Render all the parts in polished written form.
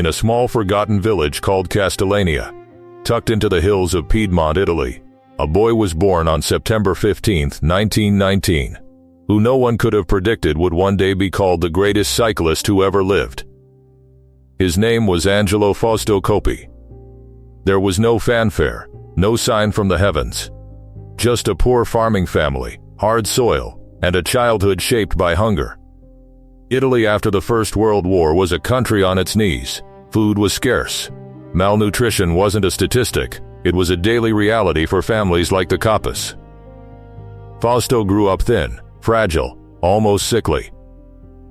in a small forgotten village called Castellania, tucked into the hills of Piedmont, Italy, a boy was born on September 15, 1919, who no one could have predicted would one day be called the greatest cyclist who ever lived. His name was Angelo Fausto Coppi. There was no fanfare, no sign from the heavens. Just a poor farming family, hard soil, and a childhood shaped by hunger. Italy after the First World War was a country on its knees. Food was scarce. Malnutrition wasn't a statistic, it was a daily reality for families like the Coppas. Fausto grew up thin, fragile, almost sickly.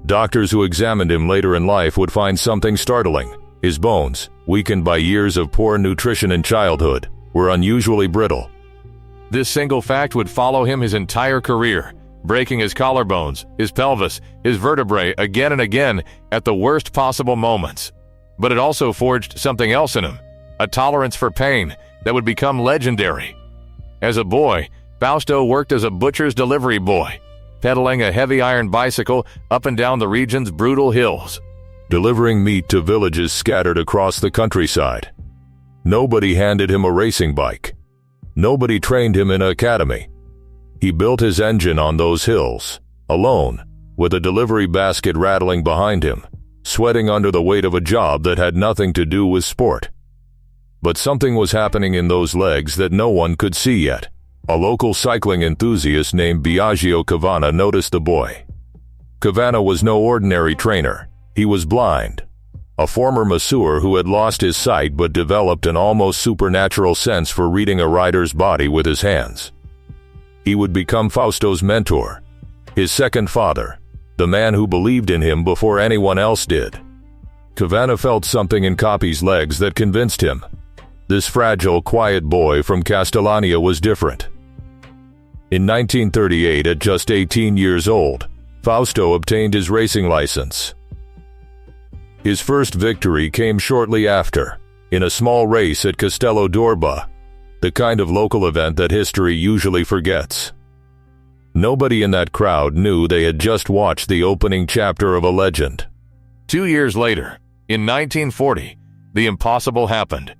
Doctors who examined him later in life would find something startling. His bones, weakened by years of poor nutrition in childhood, were unusually brittle. This single fact would follow him his entire career, breaking his collarbones, his pelvis, his vertebrae again and again at the worst possible moments. But it also forged something else in him, a tolerance for pain that would become legendary. As a boy, Fausto worked as a butcher's delivery boy, pedaling a heavy iron bicycle up and down the region's brutal hills, delivering meat to villages scattered across the countryside. Nobody handed him a racing bike. Nobody trained him in an academy. He built his engine on those hills, alone, with a delivery basket rattling behind him, sweating under the weight of a job that had nothing to do with sport. But something was happening in those legs that no one could see yet. A local cycling enthusiast named Biagio Cavana noticed the boy. Cavana was no ordinary trainer. He was blind, a former masseur who had lost his sight but developed an almost supernatural sense for reading a rider's body with his hands. He would become Fausto's mentor, his second father, the man who believed in him before anyone else did. Cavana felt something in Coppi's legs that convinced him. This fragile, quiet boy from Castellania was different. In 1938, at just 18 years old, Fausto obtained his racing license. His first victory came shortly after, in a small race at Castello d'Orba, the kind of local event that history usually forgets. Nobody in that crowd knew they had just watched the opening chapter of a legend. 2 years later, in 1940, the impossible happened.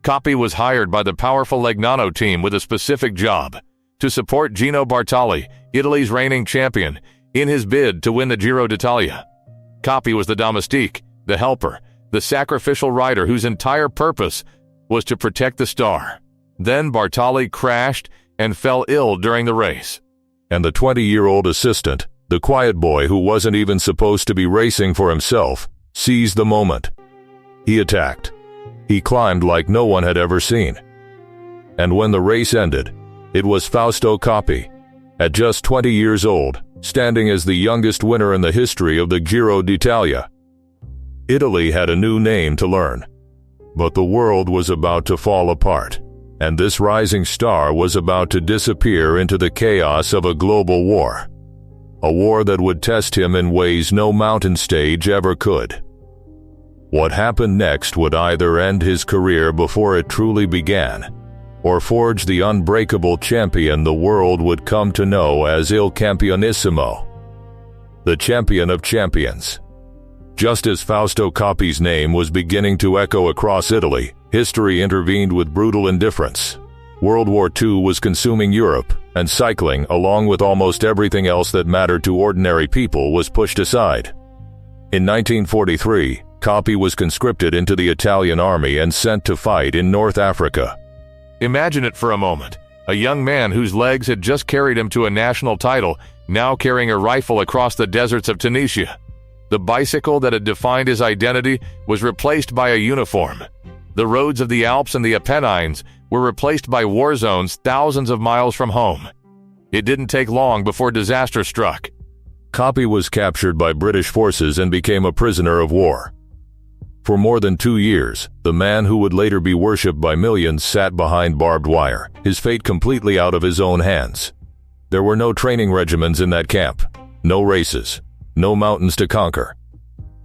Coppi was hired by the powerful Legnano team with a specific job: to support Gino Bartali, Italy's reigning champion, in his bid to win the Giro d'Italia. Coppi was the domestique, the helper, the sacrificial rider whose entire purpose was to protect the star. Then Bartali crashed and fell ill during the race. And the 20-year-old assistant, the quiet boy who wasn't even supposed to be racing for himself, seized the moment. He attacked. He climbed like no one had ever seen. And when the race ended, it was Fausto Coppi, at just 20 years old, standing as the youngest winner in the history of the Giro d'Italia. Italy had a new name to learn. But the world was about to fall apart, and this rising star was about to disappear into the chaos of a global war. A war that would test him in ways no mountain stage ever could. What happened next would either end his career before it truly began, or forge the unbreakable champion the world would come to know as Il Campionissimo, the champion of champions. Just as Fausto Coppi's name was beginning to echo across Italy, history intervened with brutal indifference. World War II was consuming Europe, and cycling, along with almost everything else that mattered to ordinary people, was pushed aside. In 1943, Coppi was conscripted into the Italian army and sent to fight in North Africa. Imagine it for a moment. A young man whose legs had just carried him to a national title, now carrying a rifle across the deserts of Tunisia. The bicycle that had defined his identity was replaced by a uniform. The roads of the Alps and the Apennines were replaced by war zones thousands of miles from home. It didn't take long before disaster struck. Coppi was captured by British forces and became a prisoner of war. For more than 2 years, the man who would later be worshipped by millions sat behind barbed wire, his fate completely out of his own hands. There were no training regimens in that camp, no races, no mountains to conquer.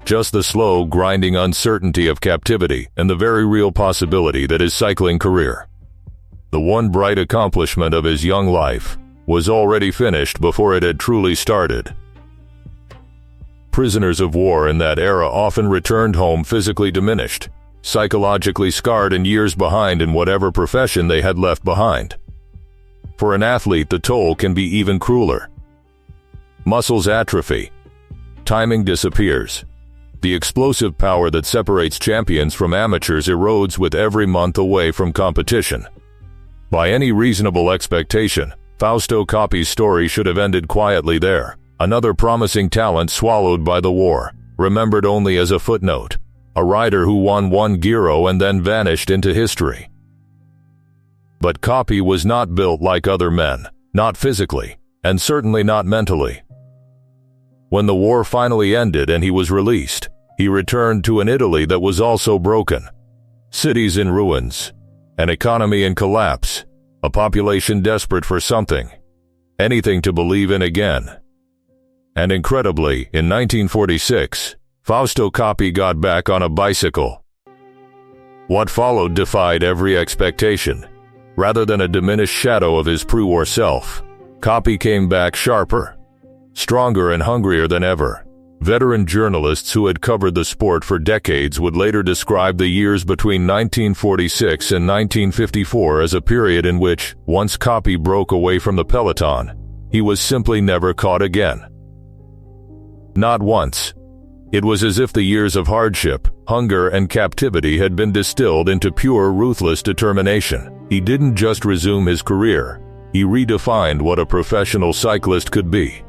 Just the slow, grinding uncertainty of captivity and the very real possibility that his cycling career, the one bright accomplishment of his young life, was already finished before it had truly started. Prisoners of war in that era often returned home physically diminished, psychologically scarred and years behind in whatever profession they had left behind. For an athlete, the toll can be even crueler. Muscles atrophy. Timing disappears. The explosive power that separates champions from amateurs erodes with every month away from competition. By any reasonable expectation, Fausto Coppi's story should have ended quietly there. Another promising talent swallowed by the war, remembered only as a footnote. A rider who won one Giro and then vanished into history. But Coppi was not built like other men, not physically, and certainly not mentally. When the war finally ended and he was released, he returned to an Italy that was also broken. Cities in ruins, an economy in collapse, a population desperate for something, anything to believe in again. And incredibly, in 1946, Fausto Coppi got back on a bicycle. What followed defied every expectation. Rather than a diminished shadow of his pre-war self, Coppi came back sharper, stronger and hungrier than ever. Veteran journalists who had covered the sport for decades would later describe the years between 1946 and 1954 as a period in which, once Coppi broke away from the peloton, he was simply never caught again. Not once. It was as if the years of hardship, hunger, and captivity had been distilled into pure, ruthless determination. He didn't just resume his career. He redefined what a professional cyclist could be.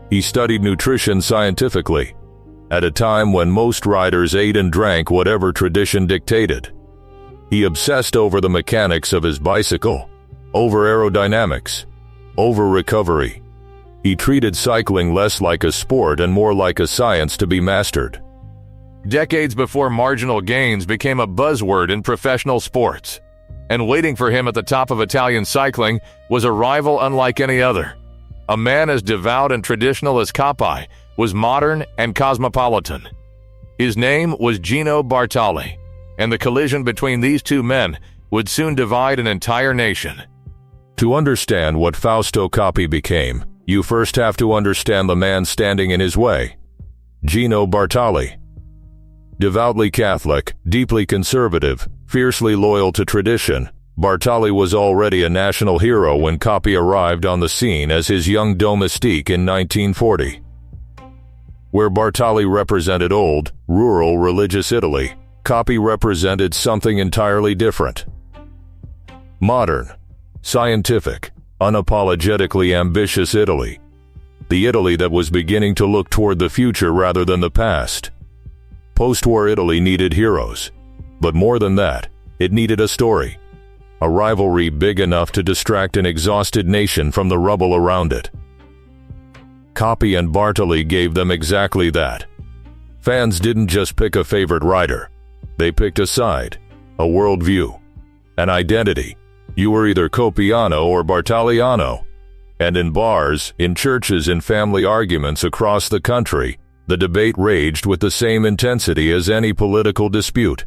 He studied nutrition scientifically, at a time when most riders ate and drank whatever tradition dictated. He obsessed over the mechanics of his bicycle, over aerodynamics, over recovery. He treated cycling less like a sport and more like a science to be mastered. Decades before marginal gains became a buzzword in professional sports, and waiting for him at the top of Italian cycling was a rival unlike any other. A man as devout and traditional as Coppi was modern and cosmopolitan. His name was Gino Bartali, and the collision between these two men would soon divide an entire nation. To understand what Fausto Coppi became, you first have to understand the man standing in his way. Gino Bartali. Devoutly Catholic, deeply conservative, fiercely loyal to tradition, Bartali was already a national hero when Coppi arrived on the scene as his young domestique in 1940. Where Bartali represented old, rural, religious Italy, Coppi represented something entirely different. Modern, scientific, unapologetically ambitious Italy. The Italy that was beginning to look toward the future rather than the past. Post-war Italy needed heroes. But more than that, it needed a story. A rivalry big enough to distract an exhausted nation from the rubble around it. Coppi and Bartali gave them exactly that. Fans didn't just pick a favorite rider. They picked a side, a worldview, an identity. You were either Coppiano or Bartaliano. And in bars, in churches, in family arguments across the country, the debate raged with the same intensity as any political dispute.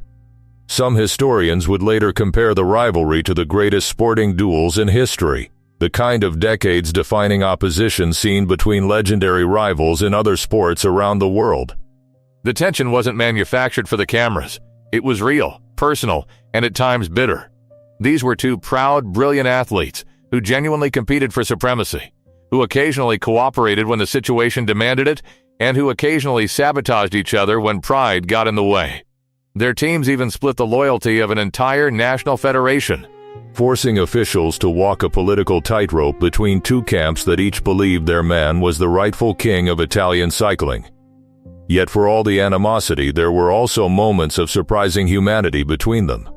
Some historians would later compare the rivalry to the greatest sporting duels in history, the kind of decades-defining opposition seen between legendary rivals in other sports around the world. The tension wasn't manufactured for the cameras. It was real, personal, and at times bitter. These were two proud, brilliant athletes who genuinely competed for supremacy, who occasionally cooperated when the situation demanded it, and who occasionally sabotaged each other when pride got in the way. Their teams even split the loyalty of an entire national federation, forcing officials to walk a political tightrope between two camps that each believed their man was the rightful king of Italian cycling. Yet for all the animosity, there were also moments of surprising humanity between them.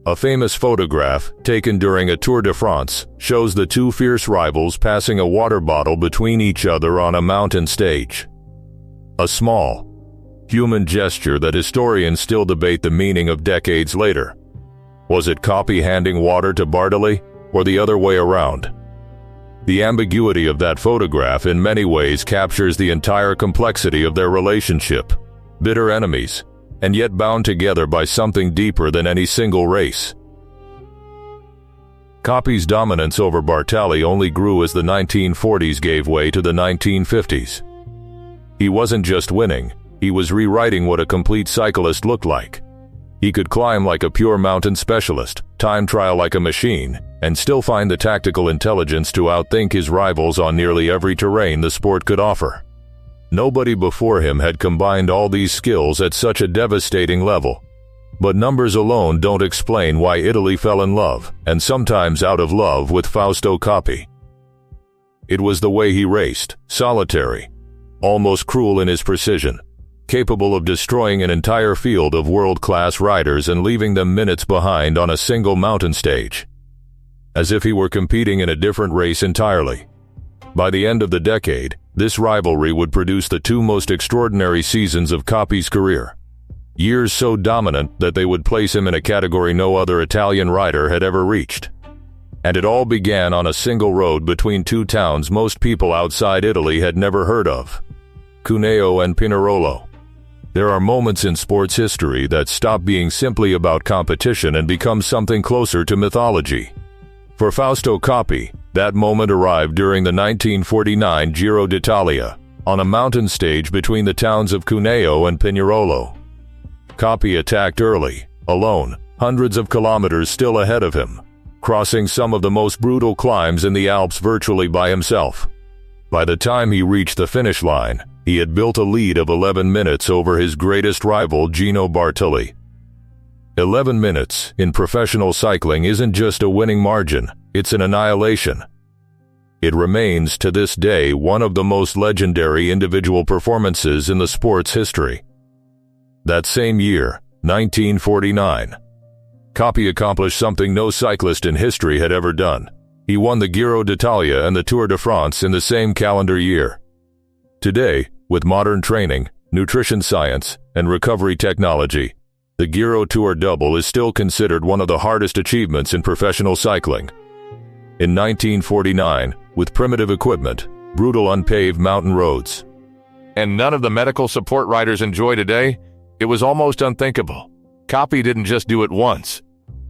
A famous photograph, taken during a Tour de France, shows the two fierce rivals passing a water bottle between each other on a mountain stage. A small, human gesture that historians still debate the meaning of decades later. Was it Coppi handing water to Bartali, or the other way around? The ambiguity of that photograph in many ways captures the entire complexity of their relationship. Bitter enemies, and yet bound together by something deeper than any single race. Coppi's dominance over Bartali only grew as the 1940s gave way to the 1950s. He wasn't just winning, he was rewriting what a complete cyclist looked like. He could climb like a pure mountain specialist, time trial like a machine, and still find the tactical intelligence to outthink his rivals on nearly every terrain the sport could offer. Nobody before him had combined all these skills at such a devastating level. But numbers alone don't explain why Italy fell in love, and sometimes out of love, with Fausto Coppi. It was the way he raced, solitary, almost cruel in his precision, capable of destroying an entire field of world-class riders and leaving them minutes behind on a single mountain stage, as if he were competing in a different race entirely. By the end of the decade, this rivalry would produce the two most extraordinary seasons of Coppi's career. Years so dominant that they would place him in a category no other Italian rider had ever reached. And it all began on a single road between two towns most people outside Italy had never heard of: Cuneo and Pinerolo. There are moments in sports history that stop being simply about competition and become something closer to mythology. For Fausto Coppi, that moment arrived during the 1949 Giro d'Italia, on a mountain stage between the towns of Cuneo and Pinerolo. Coppi attacked early, alone, hundreds of kilometers still ahead of him, crossing some of the most brutal climbs in the Alps virtually by himself. By the time he reached the finish line, he had built a lead of 11 minutes over his greatest rival, Gino Bartali. 11 minutes in professional cycling isn't just a winning margin, it's an annihilation. It remains to this day one of the most legendary individual performances in the sport's history. That same year, 1949, Coppi accomplished something no cyclist in history had ever done. He won the Giro d'Italia and the Tour de France in the same calendar year. Today, with modern training, nutrition science, and recovery technology, the Giro Tour double is still considered one of the hardest achievements in professional cycling. In 1949, with primitive equipment, brutal unpaved mountain roads, and none of the medical support riders enjoy today, it was almost unthinkable. Coppi didn't just do it once.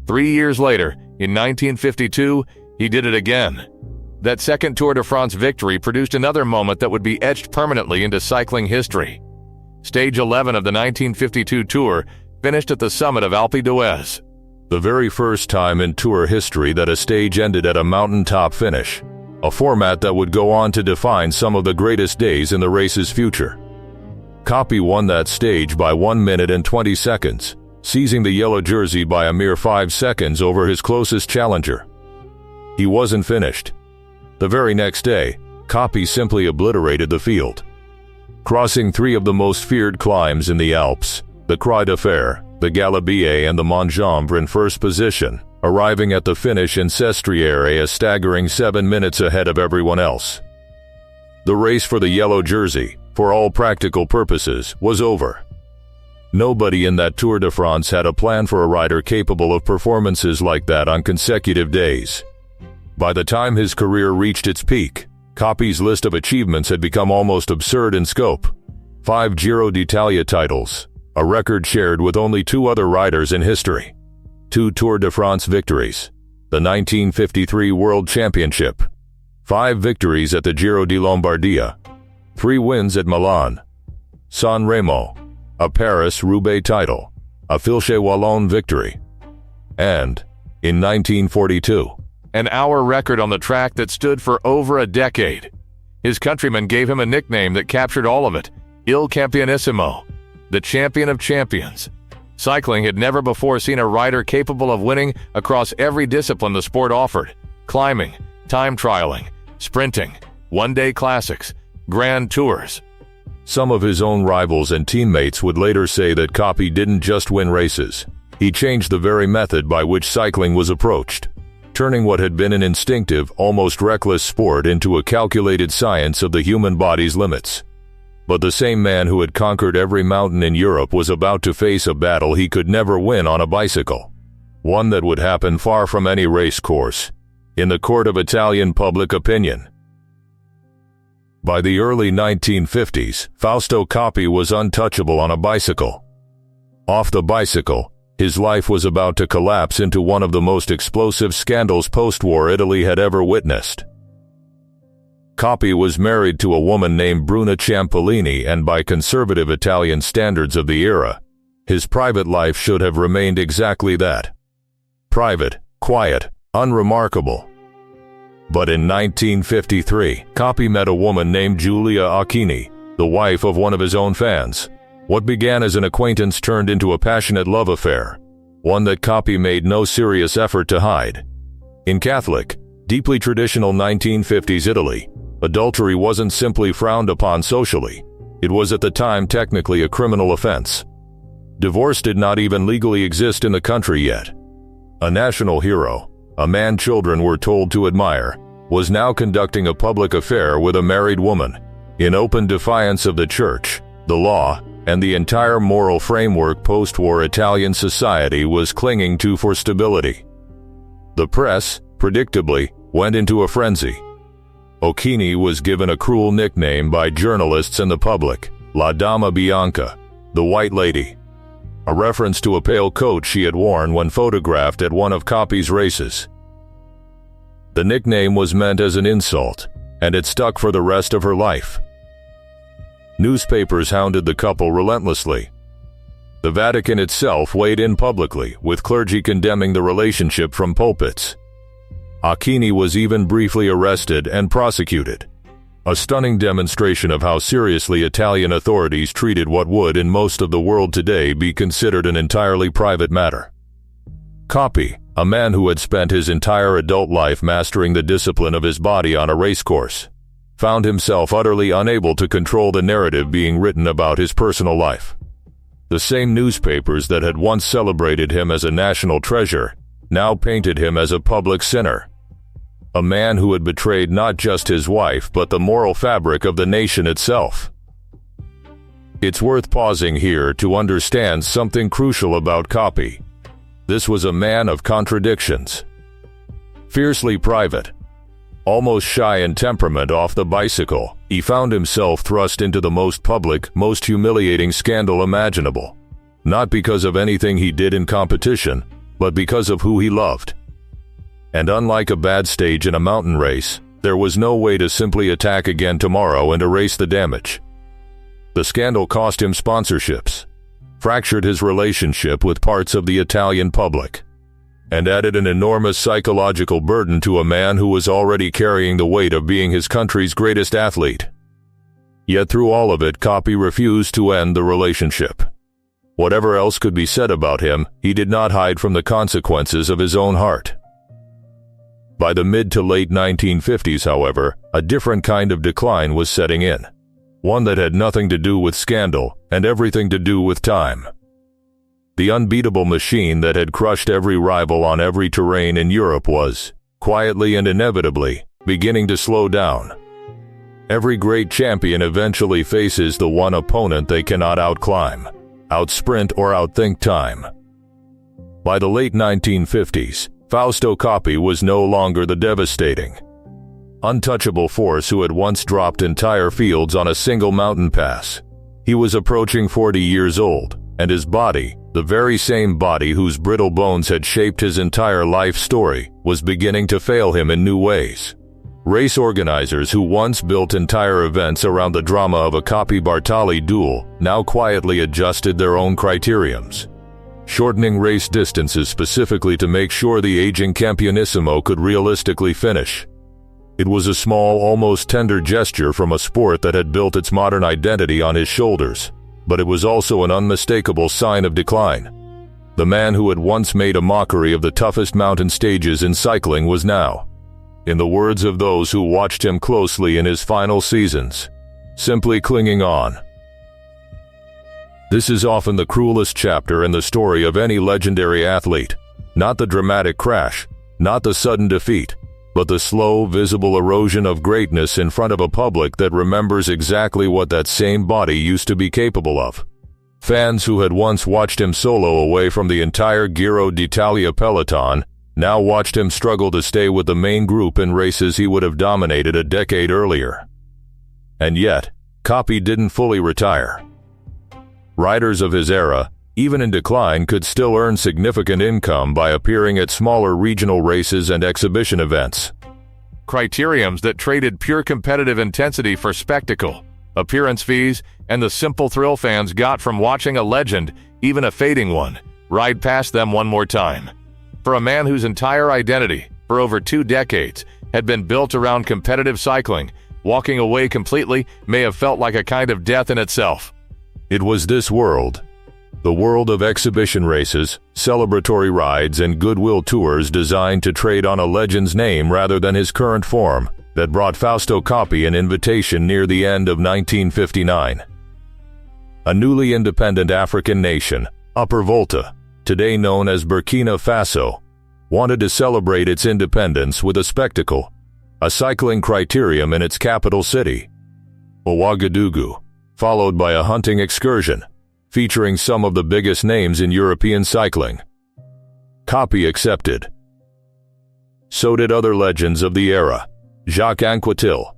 3 years later, in 1952, he did it again. That second Tour de France victory produced another moment that would be etched permanently into cycling history. Stage 11 of the 1952 Tour finished at the summit of Alpe d'Huez, the very first time in Tour history that a stage ended at a mountaintop finish, a format that would go on to define some of the greatest days in the race's future. Coppi won that stage by 1 minute and 20 seconds, seizing the yellow jersey by a mere 5 seconds over his closest challenger. He wasn't finished. The very next day, Coppi simply obliterated the field, crossing 3 of the most feared climbs in the Alps, the Croix de Fer, the Galibier and the Montjambre, in first position, arriving at the finish in Sestriere a staggering 7 minutes ahead of everyone else. The race for the yellow jersey, for all practical purposes, was over. Nobody in that Tour de France had a plan for a rider capable of performances like that on consecutive days. By the time his career reached its peak, Coppi's list of achievements had become almost absurd in scope. 5 Giro d'Italia titles, a record shared with only 2 other riders in history. 2 Tour de France victories, the 1953 World Championship, 5 victories at the Giro di Lombardia, 3 wins at Milan, San Remo, a Paris-Roubaix title, a Flèche Wallonne victory, and, in 1942, an hour record on the track that stood for over a decade. His countrymen gave him a nickname that captured all of it: Il Campionissimo, the champion of champions. Cycling had never before seen a rider capable of winning across every discipline the sport offered: climbing, time trialing, sprinting, one-day classics, grand tours. Some of his own rivals and teammates would later say that Coppi didn't just win races. He changed the very method by which cycling was approached, turning what had been an instinctive, almost reckless sport into a calculated science of the human body's limits. But the same man who had conquered every mountain in Europe was about to face a battle he could never win on a bicycle. One that would happen far from any race course, in the court of Italian public opinion. By the early 1950s, Fausto Coppi was untouchable on a bicycle. Off the bicycle, his life was about to collapse into one of the most explosive scandals post-war Italy had ever witnessed. Coppi was married to a woman named Bruna Ciampolini, and by conservative Italian standards of the era, his private life should have remained exactly that. Private, quiet, unremarkable. But in 1953, Coppi met a woman named Giulia Acchini, the wife of one of his own fans. What began as an acquaintance turned into a passionate love affair, one that Coppi made no serious effort to hide. In Catholic, deeply traditional 1950s Italy, adultery wasn't simply frowned upon socially. It was at the time technically a criminal offense. Divorce did not even legally exist in the country yet. A national hero, a man children were told to admire, was now conducting a public affair with a married woman, in open defiance of the church, the law, and the entire moral framework post-war Italian society was clinging to for stability. The press, predictably, went into a frenzy. Acchini was given a cruel nickname by journalists and the public, La Dama Bianca, the White Lady, a reference to a pale coat she had worn when photographed at one of Coppi's races. The nickname was meant as an insult, and it stuck for the rest of her life. Newspapers hounded the couple relentlessly. The Vatican itself weighed in publicly, with clergy condemning the relationship from pulpits. Acchini was even briefly arrested and prosecuted, a stunning demonstration of how seriously Italian authorities treated what would in most of the world today be considered an entirely private matter. Coppi, a man who had spent his entire adult life mastering the discipline of his body on a racecourse, found himself utterly unable to control the narrative being written about his personal life. The same newspapers that had once celebrated him as a national treasure now painted him as a public sinner. A man who had betrayed not just his wife but the moral fabric of the nation itself. It's worth pausing here to understand something crucial about Coppi. This was a man of contradictions. Fiercely private, almost shy in temperament off the bicycle, he found himself thrust into the most public, most humiliating scandal imaginable. Not because of anything he did in competition, but because of who he loved. And unlike a bad stage in a mountain race, there was no way to simply attack again tomorrow and erase the damage. The scandal cost him sponsorships, fractured his relationship with parts of the Italian public, and added an enormous psychological burden to a man who was already carrying the weight of being his country's greatest athlete. Yet through all of it, Coppi refused to end the relationship. Whatever else could be said about him, he did not hide from the consequences of his own heart. By the mid to late 1950s, however, a different kind of decline was setting in. One that had nothing to do with scandal and everything to do with time. The unbeatable machine that had crushed every rival on every terrain in Europe was, quietly and inevitably, beginning to slow down. Every great champion eventually faces the one opponent they cannot outclimb, outsprint or outthink time. By the late 1950s, Fausto Coppi was no longer the devastating, untouchable force who had once dropped entire fields on a single mountain pass. He was approaching 40 years old, and his body, the very same body whose brittle bones had shaped his entire life story, was beginning to fail him in new ways. Race organizers who once built entire events around the drama of a Coppi-Bartali duel now quietly adjusted their own criteriums, shortening race distances specifically to make sure the aging Campionissimo could realistically finish. It was a small, almost tender gesture from a sport that had built its modern identity on his shoulders, but it was also an unmistakable sign of decline. The man who had once made a mockery of the toughest mountain stages in cycling was now, in the words of those who watched him closely in his final seasons, simply clinging on. This is often the cruelest chapter in the story of any legendary athlete. Not the dramatic crash, not the sudden defeat, but the slow, visible erosion of greatness in front of a public that remembers exactly what that same body used to be capable of. Fans who had once watched him solo away from the entire Giro d'Italia peloton now watched him struggle to stay with the main group in races he would have dominated a decade earlier. And yet, Coppi didn't fully retire. Riders of his era, even in decline, could still earn significant income by appearing at smaller regional races and exhibition events. criteriums that traded pure competitive intensity for spectacle, appearance fees, and the simple thrill fans got from watching a legend, even a fading one, ride past them one more time. For a man whose entire identity, for over 2 decades, had been built around competitive cycling, walking away completely may have felt like a kind of death in itself. It was this world, the world of exhibition races, celebratory rides, and goodwill tours designed to trade on a legend's name rather than his current form, that brought Fausto Coppi an invitation near the end of 1959. A newly independent African nation, Upper Volta, today known as Burkina Faso, wanted to celebrate its independence with a spectacle, a cycling criterium in its capital city, Ouagadougou, followed by a hunting excursion, featuring some of the biggest names in European cycling. Coppi accepted. So did other legends of the era, Jacques Anquetil,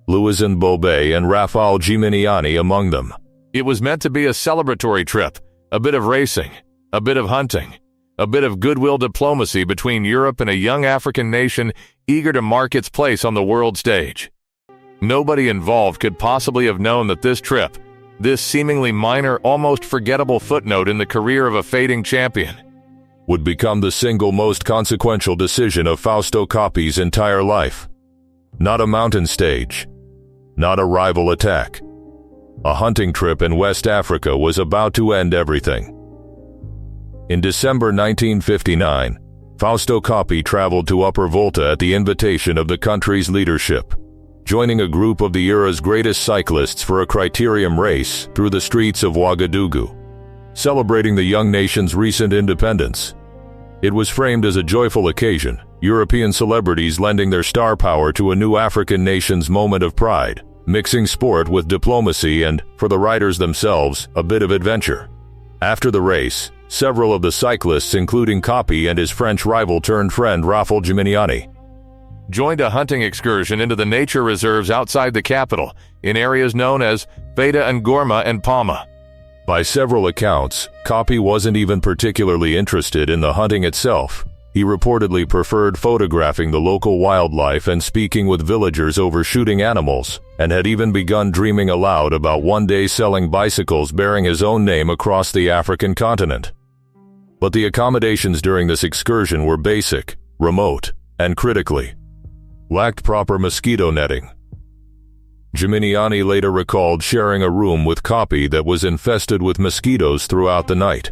Louison Bobet, and Rafał Gimignani among them. It was meant to be a celebratory trip, a bit of racing, a bit of hunting, a bit of goodwill diplomacy between Europe and a young African nation eager to mark its place on the world stage. Nobody involved could possibly have known that this trip, this seemingly minor, almost forgettable footnote in the career of a fading champion, would become the single most consequential decision of Fausto Coppi's entire life. Not a mountain stage, not a rival attack. A hunting trip in West Africa was about to end everything. In December 1959, Fausto Coppi traveled to Upper Volta at the invitation of the country's leadership, joining a group of the era's greatest cyclists for a criterium race through the streets of Ouagadougou, celebrating the young nation's recent independence. It was framed as a joyful occasion, European celebrities lending their star power to a new African nation's moment of pride, mixing sport with diplomacy and, for the riders themselves, a bit of adventure. After the race, several of the cyclists, including Coppi and his French rival-turned-friend Rafał Gimignani, joined a hunting excursion into the nature reserves outside the capital, in areas known as Feta and Gorma and Palma. By several accounts, Coppi wasn't even particularly interested in the hunting itself. He reportedly preferred photographing the local wildlife and speaking with villagers over shooting animals, and had even begun dreaming aloud about one day selling bicycles bearing his own name across the African continent. But the accommodations during this excursion were basic, remote, and critically lacked proper mosquito netting. Gimignani later recalled sharing a room with Coppi that was infested with mosquitoes throughout the night.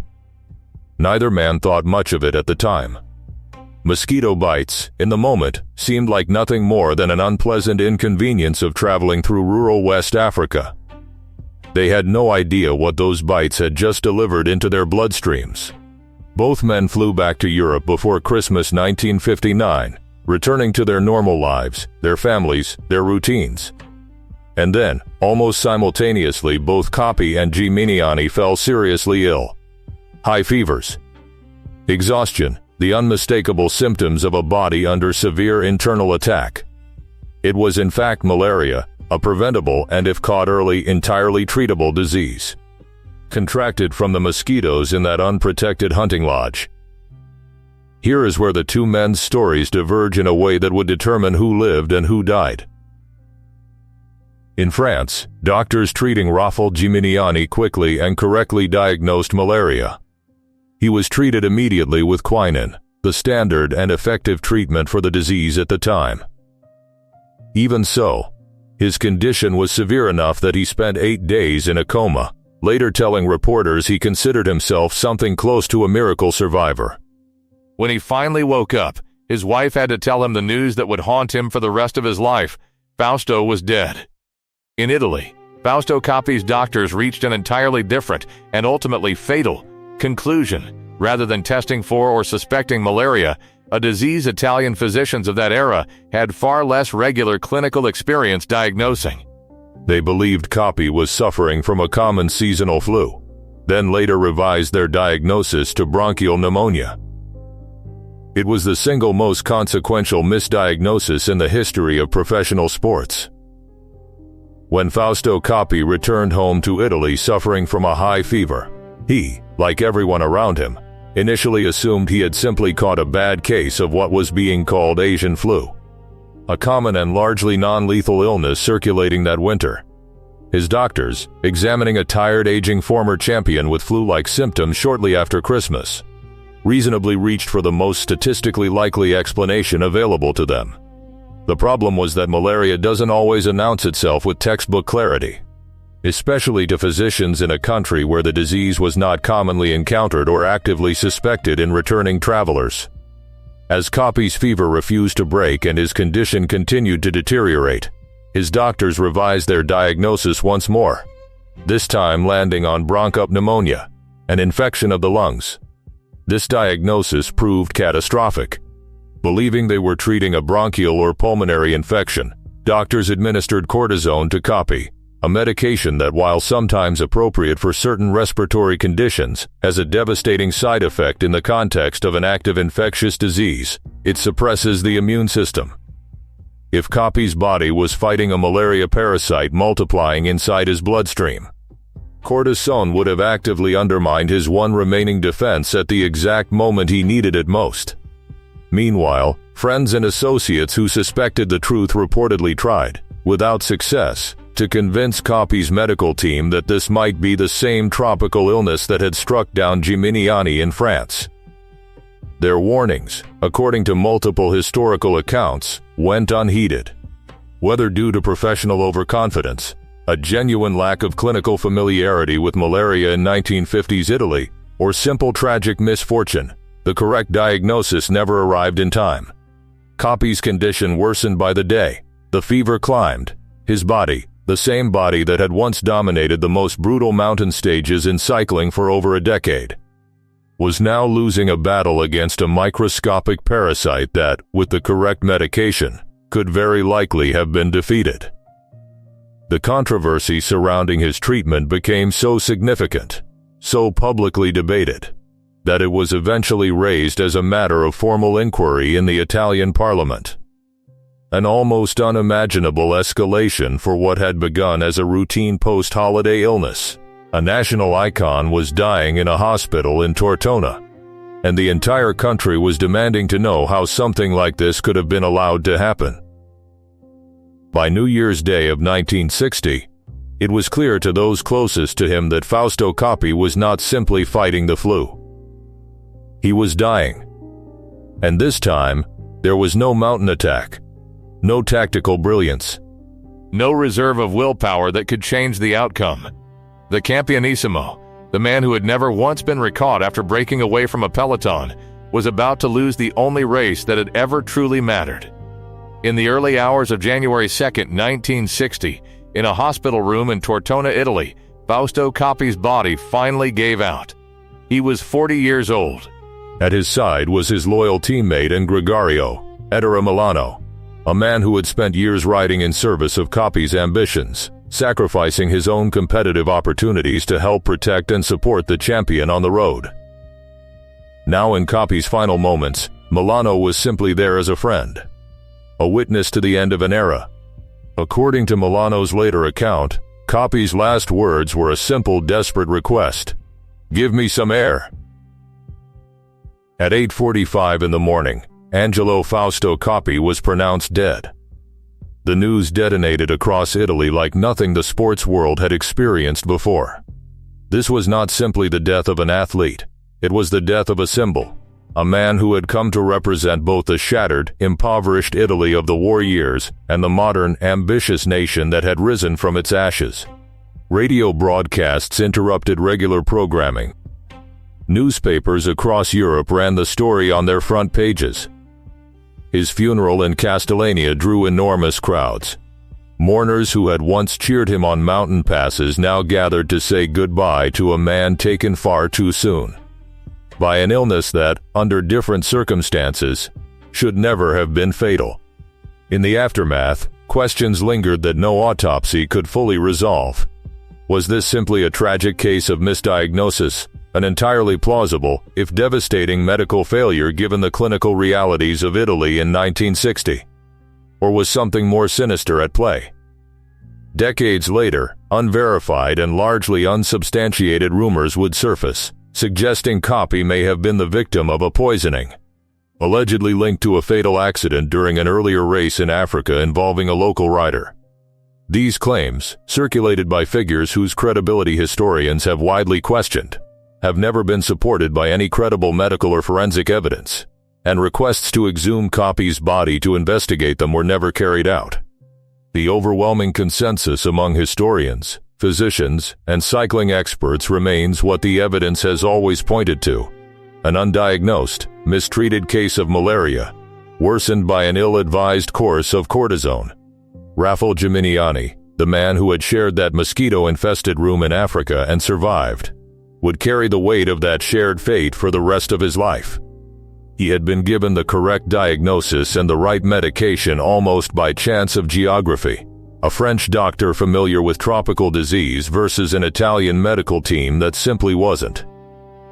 Neither man thought much of it at the time. Mosquito bites, in the moment, seemed like nothing more than an unpleasant inconvenience of traveling through rural West Africa. They had no idea what those bites had just delivered into their bloodstreams. Both men flew back to Europe before Christmas 1959, returning to their normal lives, their families, their routines. And then, almost simultaneously, both Coppi and Gimignani fell seriously ill. High fevers, exhaustion, the unmistakable symptoms of a body under severe internal attack. It was in fact malaria, a preventable and, if caught early, entirely treatable disease, contracted from the mosquitoes in that unprotected hunting lodge. Here is where the two men's stories diverge in a way that would determine who lived and who died. In France, doctors treating Rafał Gimignani quickly and correctly diagnosed malaria. He was treated immediately with quinine, the standard and effective treatment for the disease at the time. Even so, his condition was severe enough that he spent 8 days in a coma, later telling reporters he considered himself something close to a miracle survivor. When he finally woke up, his wife had to tell him the news that would haunt him for the rest of his life: Fausto was dead. In Italy, Fausto Coppi's doctors reached an entirely different and ultimately fatal conclusion. Rather than testing for or suspecting malaria, a disease Italian physicians of that era had far less regular clinical experience diagnosing. They believed Coppi was suffering from a common seasonal flu, then later revised their diagnosis to bronchial pneumonia. It was the single most consequential misdiagnosis in the history of professional sports. When Fausto Coppi returned home to Italy suffering from a high fever, he, like everyone around him, initially assumed he had simply caught a bad case of what was being called Asian flu. a common and largely non-lethal illness circulating that winter. His doctors, examining a tired, aging former champion with flu-like symptoms shortly after Christmas, reasonably reached for the most statistically likely explanation available to them. The problem was that malaria doesn't always announce itself with textbook clarity, especially to physicians in a country where the disease was not commonly encountered or actively suspected in returning travelers. As Coppi's fever refused to break and his condition continued to deteriorate, his doctors revised their diagnosis once more, this time landing on bronchopneumonia, an infection of the lungs. This diagnosis proved catastrophic. Believing they were treating a bronchial or pulmonary infection, doctors administered cortisone to Coppi, a medication that, while sometimes appropriate for certain respiratory conditions, has a devastating side effect in the context of an active infectious disease. It suppresses the immune system. If Coppi's body was fighting a malaria parasite multiplying inside his bloodstream, cortisone would have actively undermined his one remaining defense at the exact moment he needed it most. Meanwhile, friends and associates who suspected the truth reportedly tried, without success, to convince Coppi's medical team that this might be the same tropical illness that had struck down Gimignani in France. Their warnings, according to multiple historical accounts, went unheeded. Whether due to professional overconfidence, a genuine lack of clinical familiarity with malaria in 1950s Italy, or simple tragic misfortune, the correct diagnosis never arrived in time. Coppi's condition worsened by the day. The fever climbed. His body, the same body that had once dominated the most brutal mountain stages in cycling for over a decade, was now losing a battle against a microscopic parasite that, with the correct medication, could very likely have been defeated. The controversy surrounding his treatment became so significant, so publicly debated, that it was eventually raised as a matter of formal inquiry in the Italian parliament. An almost unimaginable escalation for what had begun as a routine post-holiday illness. A national icon was dying in a hospital in Tortona, and the entire country was demanding to know how something like this could have been allowed to happen. By New Year's Day of 1960, it was clear to those closest to him that Fausto Coppi was not simply fighting the flu. He was dying. And this time, there was no mountain attack, no tactical brilliance, no reserve of willpower that could change the outcome. The Campionissimo, the man who had never once been recaught after breaking away from a peloton, was about to lose the only race that had ever truly mattered. In the early hours of January 2, 1960, in a hospital room in Tortona, Italy, Fausto Coppi's body finally gave out. He was 40 years old. At his side was his loyal teammate and gregario, Ettore Milano, a man who had spent years riding in service of Coppi's ambitions, sacrificing his own competitive opportunities to help protect and support the champion on the road. Now in Coppi's final moments, Milano was simply there as a friend, a witness to the end of an era. According to Milano's later account, Coppi's last words were a simple, desperate request: "Give me some air." At 8:45 in the morning, Angelo Fausto Coppi was pronounced dead. The news detonated across Italy like nothing the sports world had experienced before. This was not simply the death of an athlete, it was the death of a symbol, a man who had come to represent both the shattered, impoverished Italy of the war years and the modern, ambitious nation that had risen from its ashes. Radio broadcasts interrupted regular programming. Newspapers across Europe ran the story on their front pages. His funeral in Castellania drew enormous crowds. Mourners who had once cheered him on mountain passes now gathered to say goodbye to a man taken far too soon by an illness that, under different circumstances, should never have been fatal. In the aftermath, questions lingered that no autopsy could fully resolve. Was this simply a tragic case of misdiagnosis, an entirely plausible, if devastating medical failure given the clinical realities of Italy in 1960? Or was something more sinister at play? Decades later, unverified and largely unsubstantiated rumors would surface, suggesting Coppi may have been the victim of a poisoning. allegedly linked to a fatal accident during an earlier race in Africa involving a local rider. These claims, circulated by figures whose credibility historians have widely questioned, have never been supported by any credible medical or forensic evidence, and requests to exhume Coppi's body to investigate them were never carried out. The overwhelming consensus among historians, physicians, and cycling experts remains what the evidence has always pointed to: an undiagnosed, mistreated case of malaria, worsened by an ill-advised course of cortisone. Rafał Geminiani, the man who had shared that mosquito-infested room in Africa and survived, would carry the weight of that shared fate for the rest of his life. He had been given the correct diagnosis and the right medication almost by chance of geography. A French doctor familiar with tropical disease versus an Italian medical team that simply wasn't.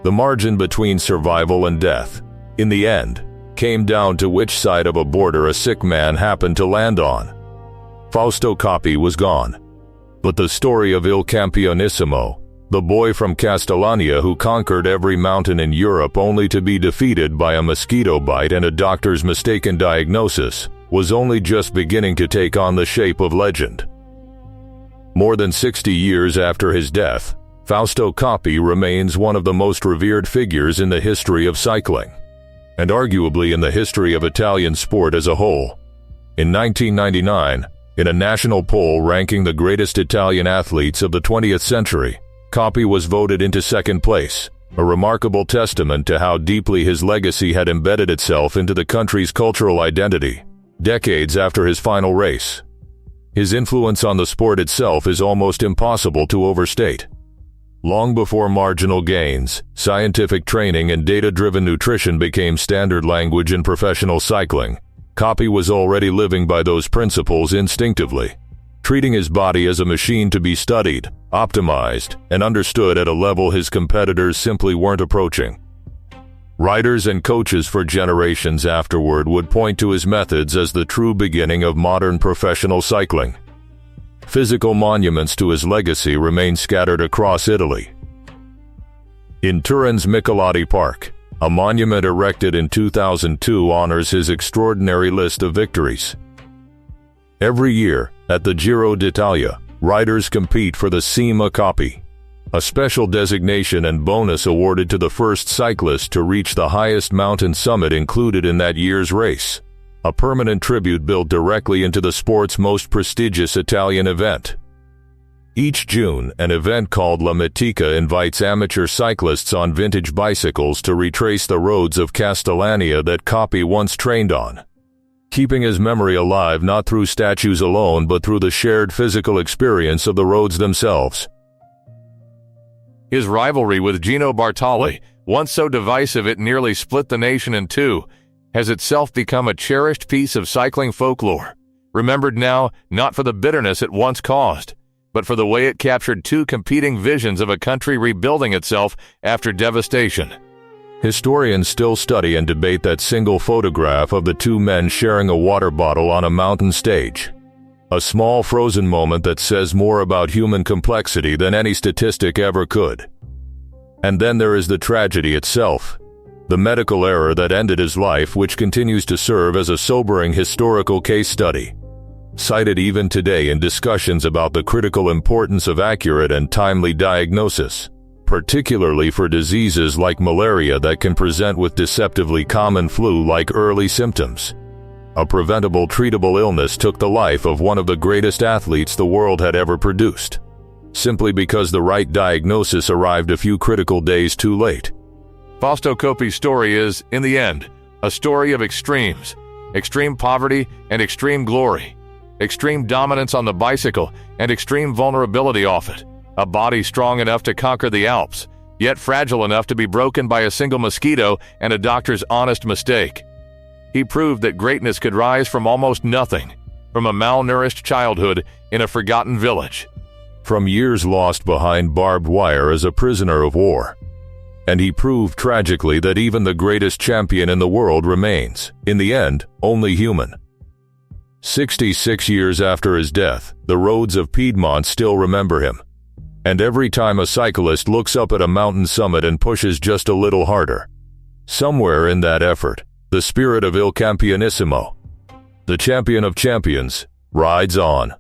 The margin between survival and death, in the end, came down to which side of a border a sick man happened to land on. Fausto Coppi was gone. But the story of Il Campionissimo, the boy from Castellania who conquered every mountain in Europe only to be defeated by a mosquito bite and a doctor's mistaken diagnosis, was only just beginning to take on the shape of legend. More than 60 years after his death, Fausto Coppi remains one of the most revered figures in the history of cycling, and arguably in the history of Italian sport as a whole. In 1999, in a national poll ranking the greatest Italian athletes of the 20th century, Coppi was voted into second place, a remarkable testament to how deeply his legacy had embedded itself into the country's cultural identity, decades after his final race. His influence on the sport itself is almost impossible to overstate. Long before marginal gains, scientific training and data-driven nutrition became standard language in professional cycling, Coppi was already living by those principles instinctively, treating his body as a machine to be studied, optimized, and understood at a level his competitors simply weren't approaching. Riders and coaches for generations afterward would point to his methods as the true beginning of modern professional cycling. Physical monuments to his legacy remain scattered across Italy. In Turin's Michelotti Park, a monument erected in 2002 honors his extraordinary list of victories. Every year, at the Giro d'Italia, riders compete for the Cima Coppi, a special designation and bonus awarded to the first cyclist to reach the highest mountain summit included in that year's race, a permanent tribute built directly into the sport's most prestigious Italian event. Each June, an event called La Mitica invites amateur cyclists on vintage bicycles to retrace the roads of Castellania that Coppi once trained on, keeping his memory alive not through statues alone but through the shared physical experience of the roads themselves. His rivalry with Gino Bartali, once so divisive it nearly split the nation in two, has itself become a cherished piece of cycling folklore, remembered now not for the bitterness it once caused, but for the way it captured two competing visions of a country rebuilding itself after devastation. Historians still study and debate that single photograph of the two men sharing a water bottle on a mountain stage. A small frozen moment that says more about human complexity than any statistic ever could. And then there is the tragedy itself, the medical error that ended his life, which continues to serve as a sobering historical case study, cited even today in discussions about the critical importance of accurate and timely diagnosis, particularly for diseases like malaria that can present with deceptively common flu-like early symptoms. A preventable, treatable illness took the life of one of the greatest athletes the world had ever produced, simply because the right diagnosis arrived a few critical days too late. Fausto Coppi's story is, in the end, a story of extremes: extreme poverty and extreme glory, extreme dominance on the bicycle and extreme vulnerability off it, a body strong enough to conquer the Alps, yet fragile enough to be broken by a single mosquito and a doctor's honest mistake. He proved that greatness could rise from almost nothing, from a malnourished childhood in a forgotten village, from years lost behind barbed wire as a prisoner of war. And he proved tragically that even the greatest champion in the world remains, in the end, only human. 66 years after his death, the roads of Piedmont still remember him. And every time a cyclist looks up at a mountain summit and pushes just a little harder, somewhere in that effort, The spirit of Il Campionissimo, the champion of champions, rides on.